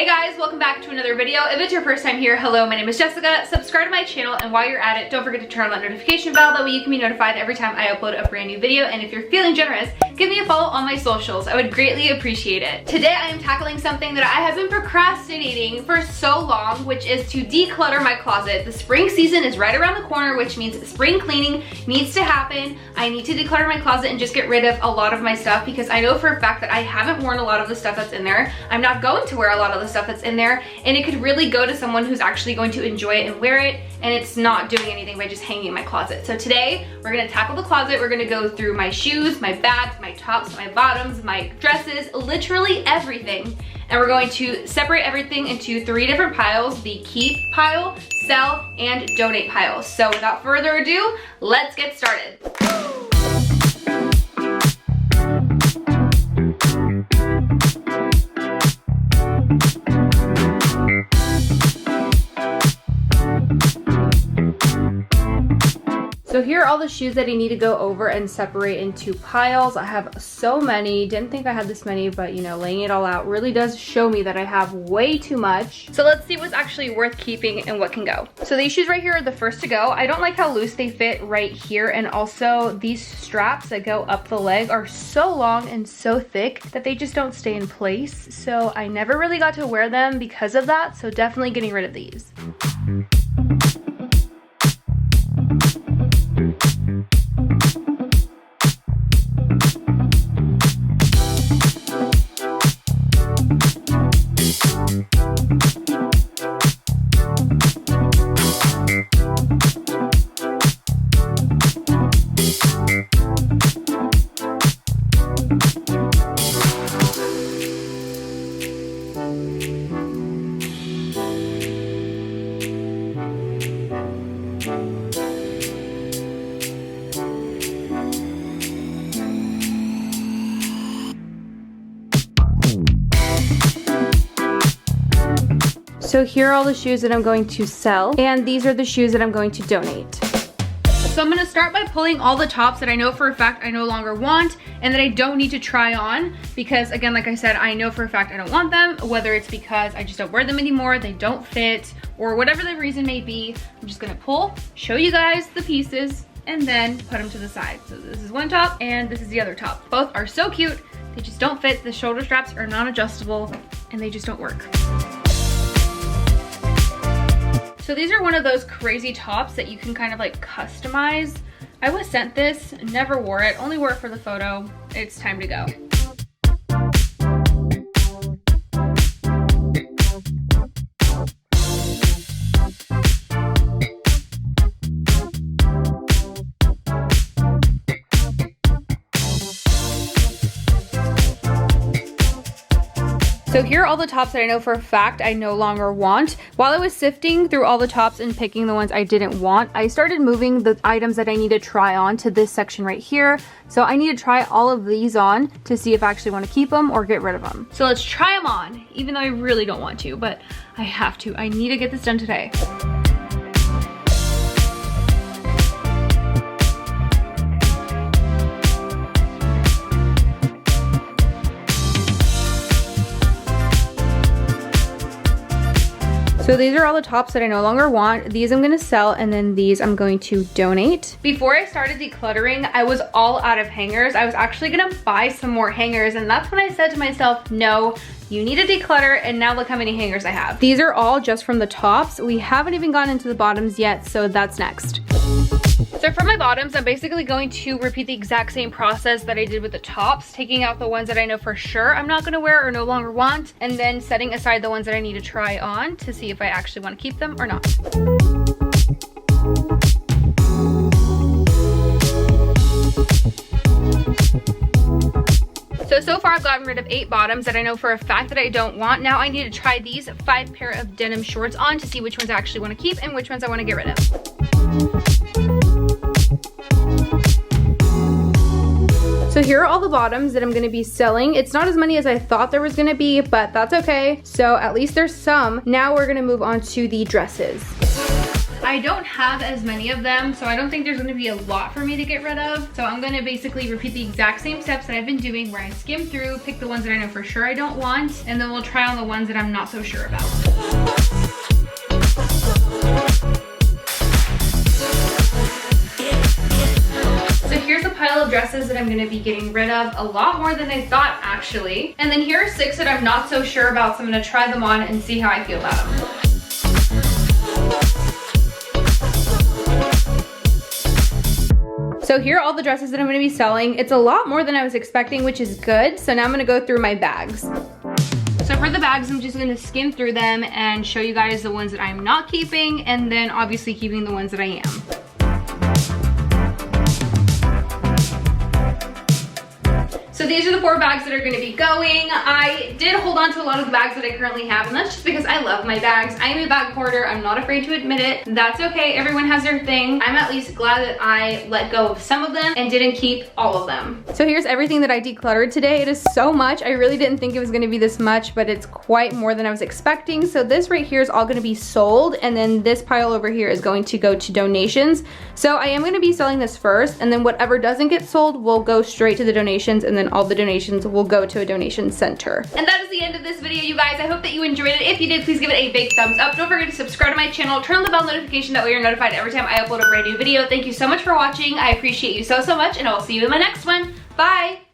Hey guys, welcome back to another video. If it's your first time here, hello, my name is Jessica. Subscribe to my channel, and while you're at it, don't forget to turn on that notification bell. That way you can be notified every time I upload a brand new video. And if you're feeling generous, give me a follow on my socials. I would greatly appreciate it. Today I am tackling something that I have been procrastinating for so long, which is to declutter my closet. The spring season is right around the corner, which means spring cleaning needs to happen. I need to declutter my closet and just get rid of a lot of my stuff, because I know for a fact that I haven't worn a lot of the stuff that's in there. I'm not going to wear a lot of the stuff that's in there, and it could really go to someone who's actually going to enjoy it and wear it, and it's not doing anything by just hanging in my closet. So today we're gonna tackle the closet. We're gonna go through my shoes, my bags, my tops, my bottoms, my dresses, literally everything, and we're going to separate everything into 3 different piles: the keep pile, sell, and donate piles. So without further ado, let's get started. So here are all the shoes that I need to go over and separate into piles. I have so many. Didn't think I had this many, but you know, laying it all out really does show me that I have way too much. So let's see what's actually worth keeping and what can go. So these shoes right here are the first to go. I don't like how loose they fit right here, and also these straps that go up the leg are so long and so thick that they just don't stay in place. So I never really got to wear them because of that, so definitely getting rid of these. So here are all the shoes that I'm going to sell, and these are the shoes that I'm going to donate. So I'm gonna start by pulling all the tops that I know for a fact I no longer want and that I don't need to try on, because again, like I said, I know for a fact I don't want them, whether it's because I just don't wear them anymore, they don't fit, or whatever the reason may be. I'm just gonna pull, show you guys the pieces, and then put them to the side. So this is one top and this is the other top. Both are so cute, they just don't fit. The shoulder straps are non-adjustable and they just don't work. So these are one of those crazy tops that you can kind of like customize. I was sent this, never wore it, only wore it for the photo. It's time to go. So here are all the tops that I know for a fact I no longer want. While I was sifting through all the tops and picking the ones I didn't want, I started moving the items that I need to try on to this section right here. So I need to try all of these on to see if I actually want to keep them or get rid of them. So let's try them on, even though I really don't want to, but I have to. I need to get this done today. So these are all the tops that I no longer want. These I'm gonna sell, and then these I'm going to donate. Before I started decluttering, I was all out of hangers. I was actually gonna buy some more hangers, and that's when I said to myself, no, you need to declutter, and now look how many hangers I have. These are all just from the tops. We haven't even gone into the bottoms yet, so that's next. So for my bottoms, I'm basically going to repeat the exact same process that I did with the tops, taking out the ones that I know for sure I'm not gonna wear or no longer want, and then setting aside the ones that I need to try on to see if I actually wanna keep them or not. So far I've gotten rid of 8 bottoms that I know for a fact that I don't want. Now I need to try these 5 pair of denim shorts on to see which ones I actually wanna keep and which ones I wanna get rid of. So here are all the bottoms that I'm gonna be selling. It's not as many as I thought there was gonna be, but that's okay. So at least there's some. Now we're gonna move on to the dresses. I don't have as many of them, so I don't think there's gonna be a lot for me to get rid of. So I'm gonna basically repeat the exact same steps that I've been doing, where I skim through, pick the ones that I know for sure I don't want, and then we'll try on the ones that I'm not so sure about. So here's a pile of dresses that I'm gonna be getting rid of, a lot more than I thought actually. And then here are 6 that I'm not so sure about, so I'm gonna try them on and see how I feel about them. So here are all the dresses that I'm gonna be selling. It's a lot more than I was expecting, which is good. So now I'm gonna go through my bags. So for the bags, I'm just gonna skim through them and show you guys the ones that I'm not keeping, and then obviously keeping the ones that I am. So these are the 4 bags that are gonna be going. I did hold on to a lot of the bags that I currently have, and that's just because I love my bags. I am a bag hoarder. I'm not afraid to admit it. That's okay. Everyone has their thing. I'm at least glad that I let go of some of them and didn't keep all of them. So here's everything that I decluttered today. It is so much. I really didn't think it was gonna be this much, but it's quite more than I was expecting. So this right here is all gonna be sold, and then this pile over here is going to go to donations. So I am gonna be selling this first, and then whatever doesn't get sold will go straight to the donations, and then all the donations will go to a donation center. And that is the end of this video, you guys. I hope that you enjoyed it. If you did, please give it a big thumbs up. Don't forget to subscribe to my channel, turn on the bell notification, that way you're notified every time I upload a brand new video. Thank you so much for watching. I appreciate you so much, and I will see you in my next one. Bye!